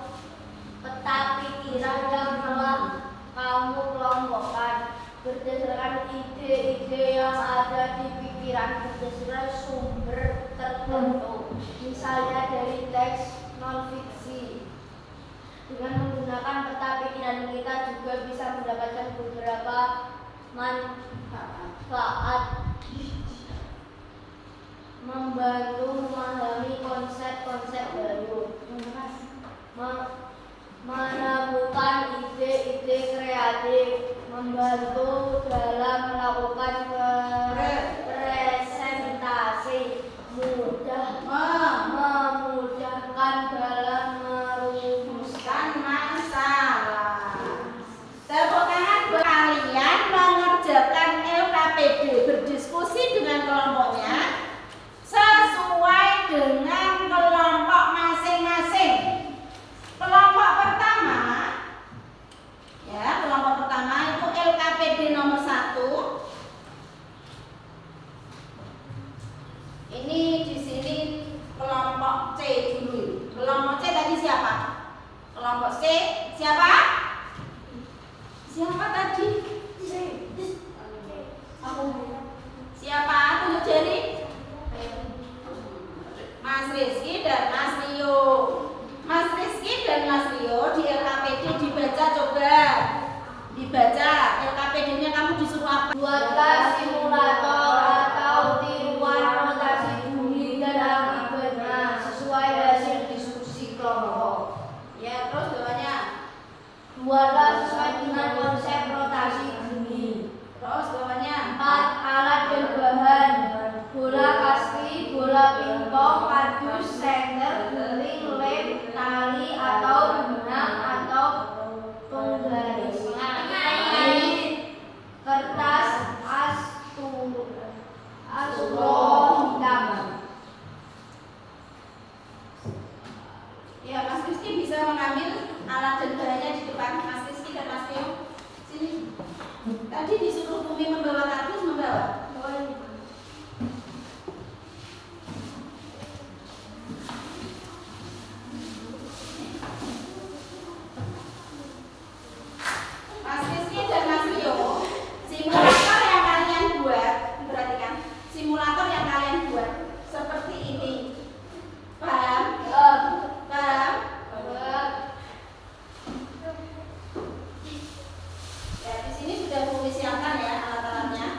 peta pikiran yang telah kamu kelompokkan berdasarkan ide-ide yang ada di pikiran berdasarkan sumber tertentu, misalnya dari teks non-fiksi. Dengan menggunakan peta pikiran kita juga bisa mendapatkan beberapa manfaat, membantu memahami konsep-konsep baru, menemukan ide-ide kreatif, membantu dalam melakukan presentasi, memudahkan dalam merumuskan masalah. Tepuk tangan buat kalian mengerjakan LKPD, berdiskusi dengan kelompoknya sesuai dengan kelompok masing-masing. Kelompok pertama, ya, kelompok pertama itu LKPD nomor 1. Ini di sini kelompok C dulu. Kelompok C tadi siapa? Kelompok C siapa? Siapa tadi? Siapa? Tunjuk jari. Mas Rizky dan Mas Rio. Mas Rizky dan Mas Rio di LKPD dibaca coba. Dibaca LKPD-nya kamu disuruh apa? Buatlah simulator atau tiruan rotasi bumi dan akibatnya sesuai hasil diskusi kelompok. Ya, terus jawabannya. Buatlah sesuai dengan konsep rotasi bumi. Terus jawabannya. 4 alat dan bahan: bola kasti, bola pingpong, kardus, senter, guling, lem, tali atau benang atau penggaris, kertas, astulo hitam. Ya, Mas Rizky bisa mengambil alat dan bahannya di depan. Mas Rizky dan Mas Rio, sini. Tadi disuruh Bumi membawa kardus, membawa. Mas Rizky dan Mas Rio, simulator yang kalian buat, perhatikan, simulator yang kalian buat seperti ini. Paham? Paham? Ya, di sini sudah Bumi siapkan ya alat-alatnya.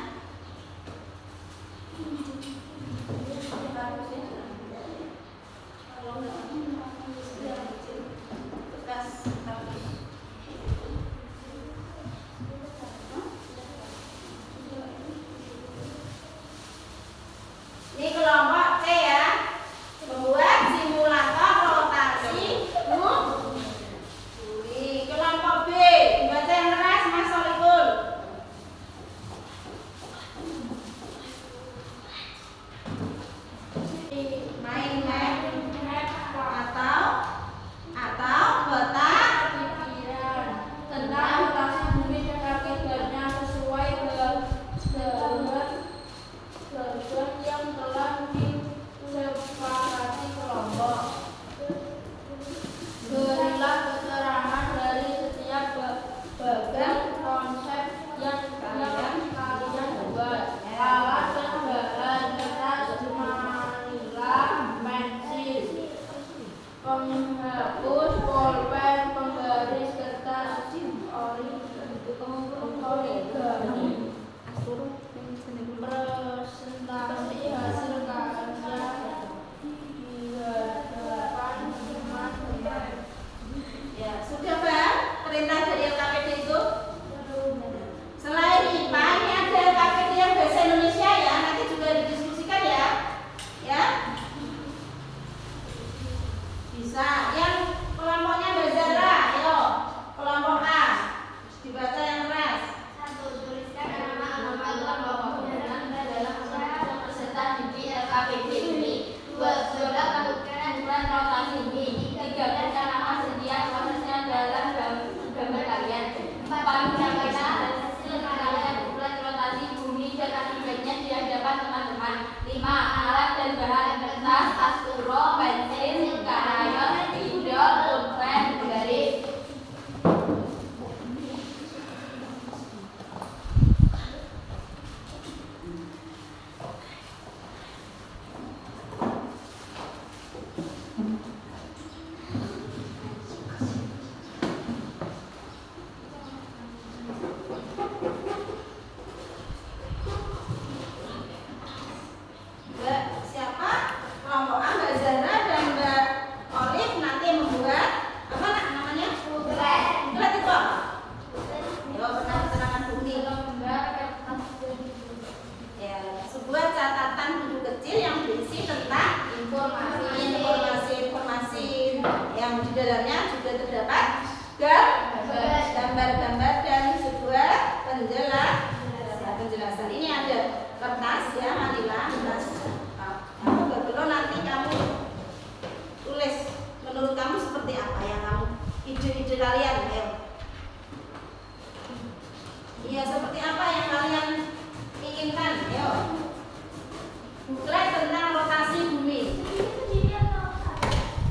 Buklet tentang rotasi bumi.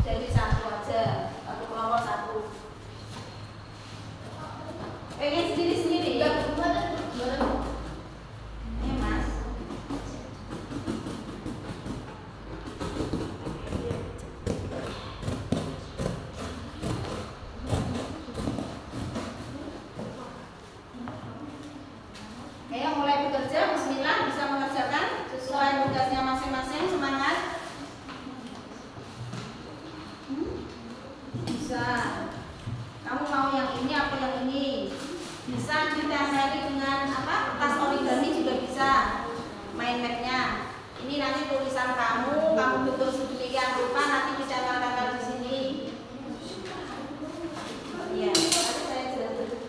Jadi satu aja, satu kelompok satu. Pengen sendiri-sendiri. Ini Mas. Ayo mulai bekerja, bismillah, bisa mengerjakan sesuai tugasnya masing-masing, semangat. Bisa. Kamu mau yang ini apa yang ini? Bisa ditempeli dengan apa? Tas origami juga bisa. Mind mapnya. Ini nanti tulisan kamu bentuk sedemikian rupa nanti ditempel-tempel di sini. Iya, nanti saya jelaskan.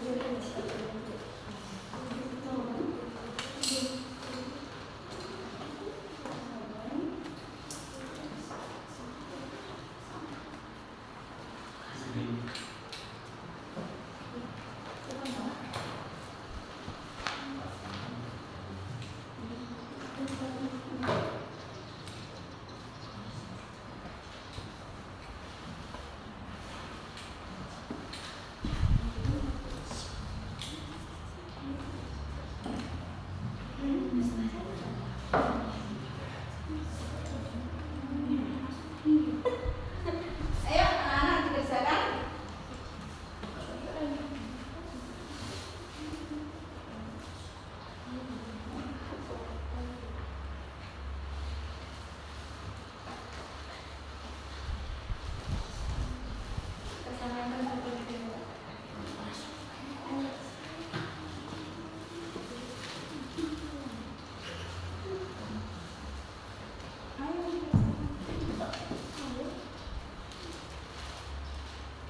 Ayo anak-anak dikerjakan.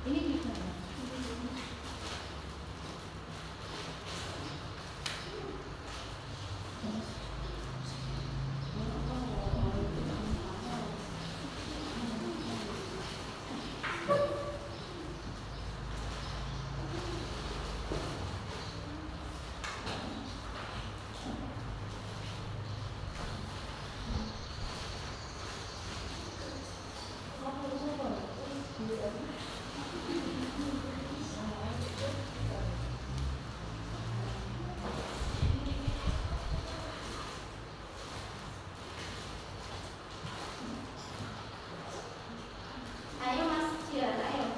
Ini gimana? Ayo Mas Jian, ayo.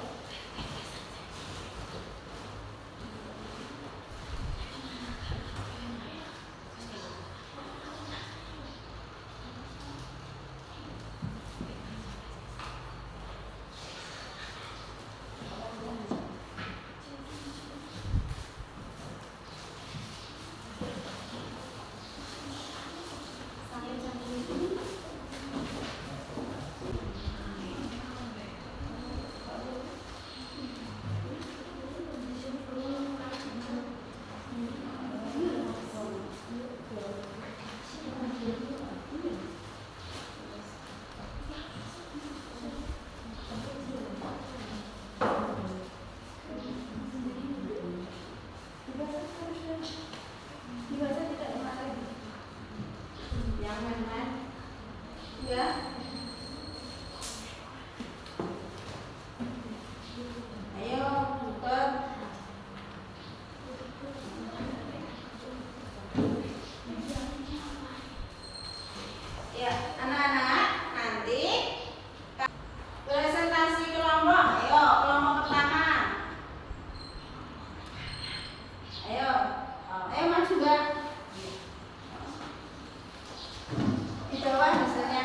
Dibaca tidak kemarin. Yang mana? Ya. Ayo, buka. Ya, anak-anak, nanti presentasi kelompok. Ayo, kelompok pertama. Ayo, ayo maju Mbak. Di bawah misalnya.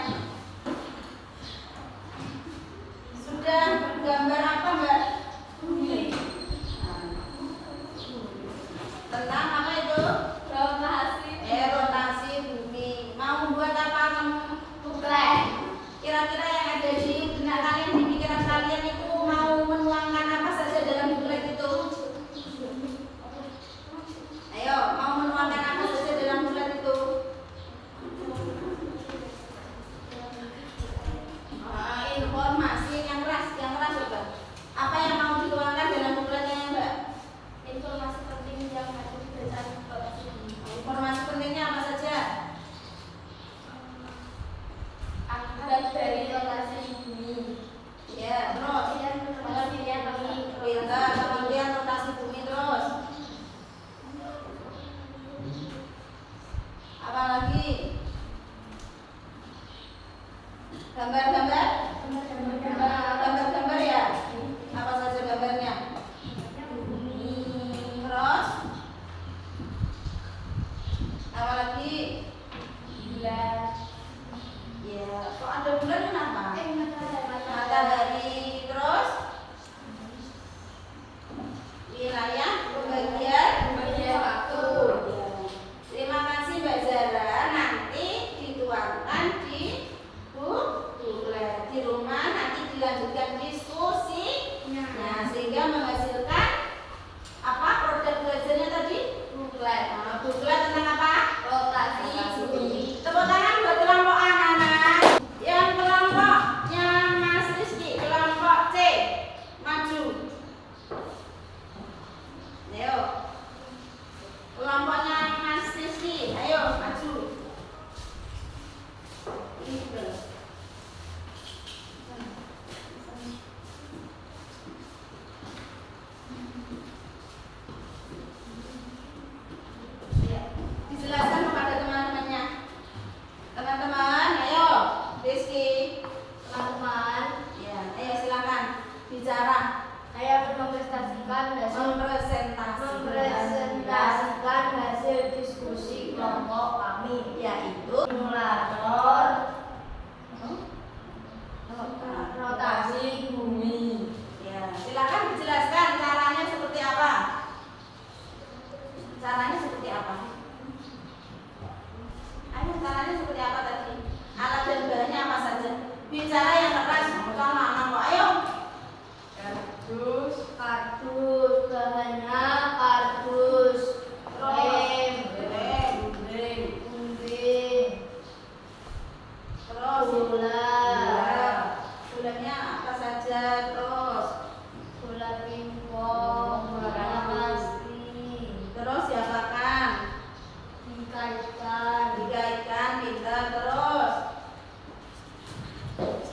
lagi? Gambar-gambar? Gambar-gambar ya? Apa saja gambarnya? Terus? Apa lagi? Bulan. Ya, kok ada bulan kenapa? Matahari. Terus? Wilayah pembagian waktu. Terima kasih Mbak Zara. Nanti dituangkan di bukulet di rumah. Nanti dilanjutkan diskusi. Nah, sehingga menghasilkan apa produk belajarnya tadi? Bukulet. Nah, bukulet tentang apa? Rotasi bumi. Tepuk tangan buat kelompok anak-anak. Yang kelompoknya Mas Rizky, kelompok C, maju. Ayo. Kelompoknya Mas Rizky, ayo maju. Gitu. Ya, dijelaskan kepada teman-temannya. Teman-teman, ayo, Rizky. Teman-teman, Ya, ayo silakan bicara. saya akan mempresentasikan hasil diskusi kelompok kami, Yaitu simulator rotasi bumi. ya, silakan dijelaskan caranya seperti apa. Caranya seperti apa? Ayo, caranya seperti apa tadi? Alat dan bahannya apa saja? Bicara yang keras, bukan anak kok. Ayo. Kardus, bahannya kardus, lem, gunting, Terus gula, gulanya apa saja? Terus gula pingpong, gula pasti, terus diapakan? dikaitkan, Pintar. Terus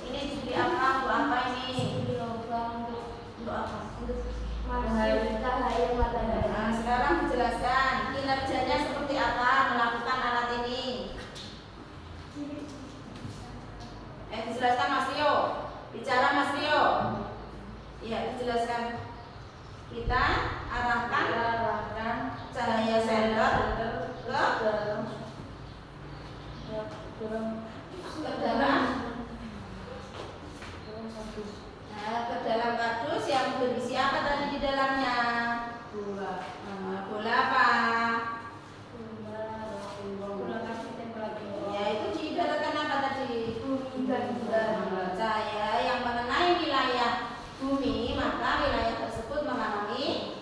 ini diberi apa? Untuk apa ini? di lubang Untuk apa? masuk cahaya matahari. Nah, sekarang dijelaskan kinerjanya seperti apa melakukan alat ini. Dijelaskan Mas Rio. Bicara Mas Rio. Iya, dijelaskan. Kita arahkan cahaya senter ke dalam. Nah, ke dalam kardus yang berisi apa tadi di dalamnya? Bola apa? Ya, itu diibaratkan apa tadi? Cahaya yang mengenai wilayah bumi, maka wilayah tersebut mengalami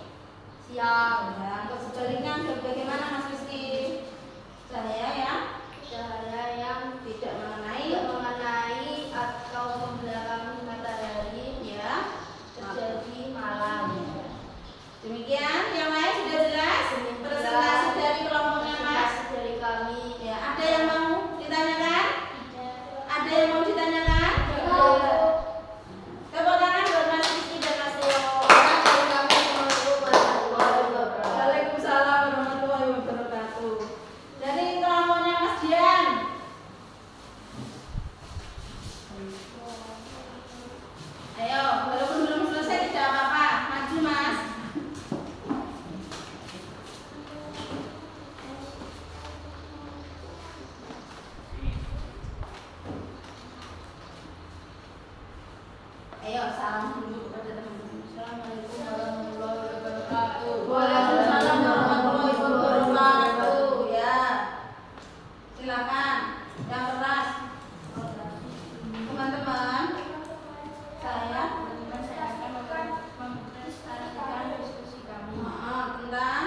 Siang, dan sebaliknya bagaimana Mas Rizky? Cahaya yang tidak mengenai atau membelakangi matahari ya terjadi malam. demikian. Yang lain sudah jelas presentasi dari kelompoknya Mas. Dari kami. Ya, ada yang mau ditanyakan? Ada yang mau ditanyakan? Tepuk tangan buat Mas Rizky dan Mas Rio. Waalaikumsalam warahmatullahi wabarakatuh. Dari kelompoknya Mas Dian. Ayo, walaupun belum selesai tidak apa-apa, maju Mas. Ayo, salam dulu kepada teman-teman. Assalamualaikum warahmatullahi wabarakatuh. Waalaikumsalam warahmatullahi wabarakatuh. Ya, silakan yang keras. Teman-teman, saya akan mempresentasikan diskusi kami tentang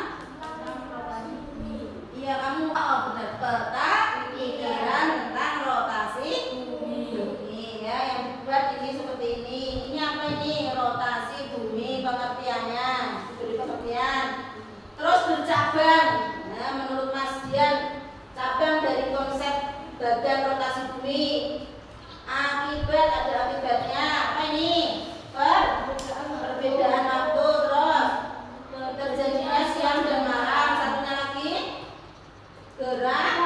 rotasi bumi. iya kamu benar peta pikiran tentang rotasi bumi ya, yang dibuat ini seperti ini. Ini apa ini? Rotasi bumi, pengertiannya diberi pengertian. Terus bercabang. Nah, menurut Mas Dian, cabang dari konsep badan rotasi bumi. Akibat, ada akibatnya. Apa ini? Perbedaan waktu. Terus terjadinya siang dan malam. Satunya lagi gerak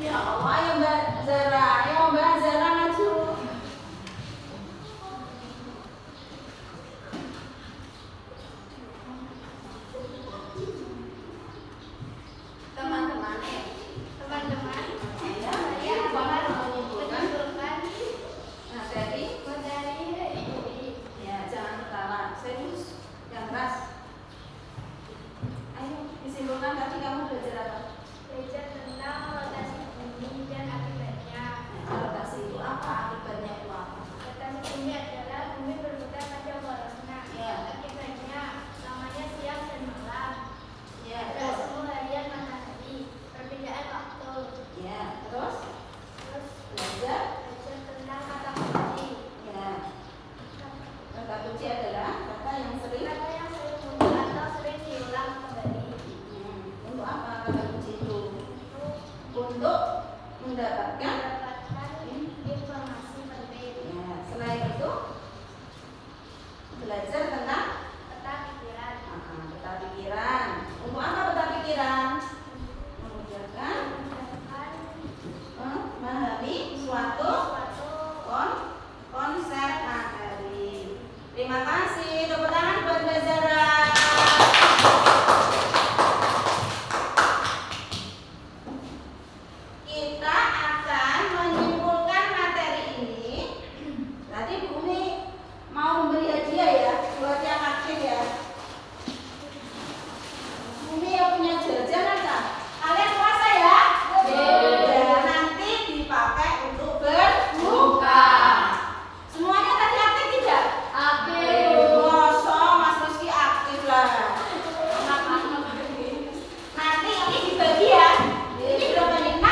Ya Allah, ayo Mbak Zara, ayo Mbak Zara maju. Teman-teman, Teman-teman, ya, saya Bapak akan menyimpulkan menyimpulkan materi. materi hari ini. Ya, jangan ketawa, serius, yang keras. Ayo, disimpulkan tadi kamu belajar apa? Belajar tentang rotasi bumi dan akibatnya. Rotasi itu apa? Akibatnya itu apa? Rotasi bumi adalah bumi berputar pada porosnya. Ya. Akibatnya lamanya siang dan malam. Ya, Tidak terus. semua harian matahari. Perbedaan waktu. Ya, terus Terus belajar. belajar tentang kata kunci. Ya, kata kunci adalah kata yang sering. Kata yang sering muncul atau sering diulang kembali. Untuk apa kata kunci itu? Untuk Untuk mendapatkan. mendapatkan informasi penting. Ya, selain itu belajar tentang Peta pikiran. peta pikiran. Untuk apa peta pikiran? Memudahkan Memudahkan memahami suatu suatu konsep materi. Terima kasih. Tepuk tangan buat Mbak Zara. Kita akan menyimpulkan materi ini. Tadi Bu Umi mau memberi hadiah ya buat yang aktif ya. Bu Umi yang punya jajan apa? Kalian puasa ya? Ya, nanti dipakai untuk berbuka. Semuanya tadi aktif tidak? Masa Mas Rizky aktif lah. Nanti ini dibagi ya. Ini berapa nih? 6?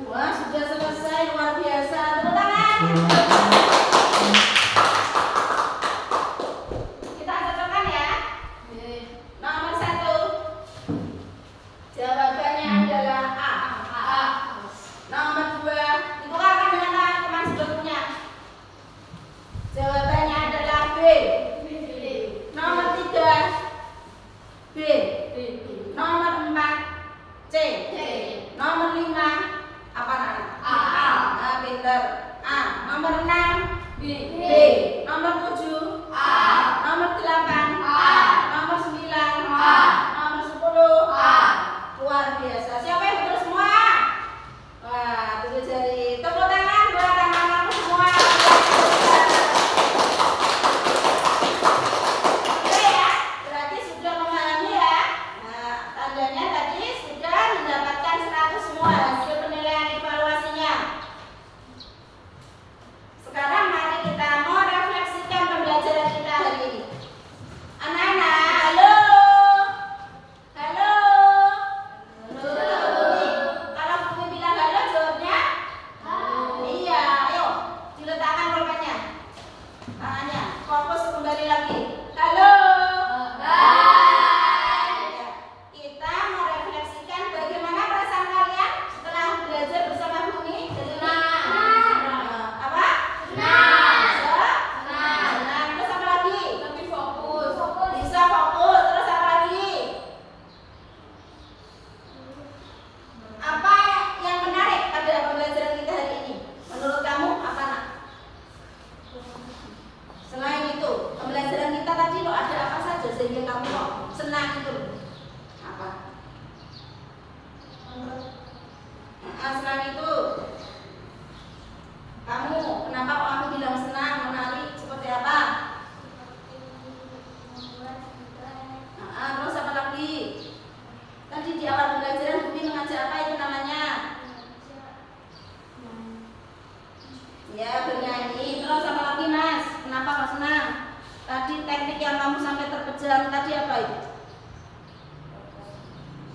Wah, sudah selesai, luar biasa. Tepuk tangan. Kita cocokkan ya. Nomor 1. Jawabannya adalah A. Nomor 2, ditukarkan dengan teman sebelumnya. Jawabannya adalah B. Nomor 3, B. Nomor 4, C. Nomor 5, apa nak? Nah, pinter. A. Nomor 6, B. Nomor 7, nomor 8, nomor 9, nomor 10. Luar biasa. Siapa yang betul semua? Wah, tunjuk jari. Tepuk tangan buat anak-anakku semua. Oke ya, berarti sudah memahami ya. Nah, tandanya tadi sudah mendapatkan 100 semua hasil penilaian evaluasinya. Sekarang mari kita mau refleksikan pembelajaran kita hari ini. Anak-anak, halo. Halo. Kalau Bumi bilang halo, jawabnya? Iya, ayo diletakkan pulpennya. Tangannya, fokus kembali lagi. Halo. Ya, kita merefleksikan bagaimana perasaan kalian setelah belajar bersama Bumi. Apa? Senang. Terus apa lagi? Bisa fokus. Terus apa lagi? Apa yang menarik pada pembelajaran kita hari ini? Menurut kamu apa nak? Selain itu, pembelajaran kita tadi lo ada apa saja sehingga kamu kok senang itu? Apa? Selain itu, kamu kenapa kok kamu bilang senang, menarik seperti apa? Terus apa lagi? Tadi di awal pembelajaran Bumi mengajak apa itu namanya? Ya, bernyanyi. Terus apa lagi Mas? Kenapa kau senang? Tadi teknik yang kamu sampai terpejam tadi apa itu?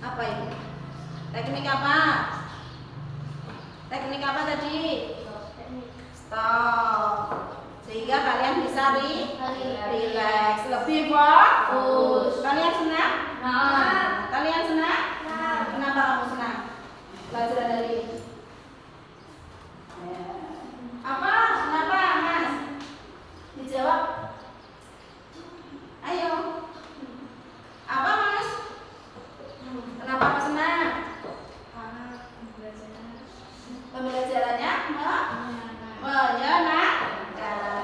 Apa itu? Teknik apa? Teknik apa tadi? Stop. Sehingga kalian bisa relax, lebih fokus. Kalian senang? Kalian senang? Kenapa kamu senang? Pelajaran dari ini. Apa? Kenapa, Mas? Dijawab. Ayo. Apa, Mas? Kenapa kamu senang? Pembelajarannya menyenangkan.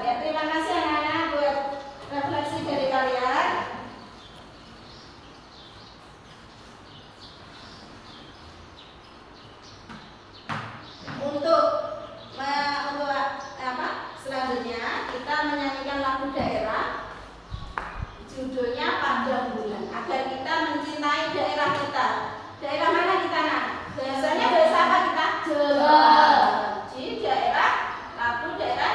Ya, terima kasih anak-anak buat refleksi dari kalian. Untuk selanjutnya kita menyanyikan lagu daerah, judulnya Pandang Bulan, agar kita mencintai daerah kita. Daerah mana kita nak? Biasanya bahasa apa kita? Jawa. Di daerah lagu daerah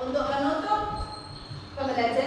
Untuk menutup pembelajaran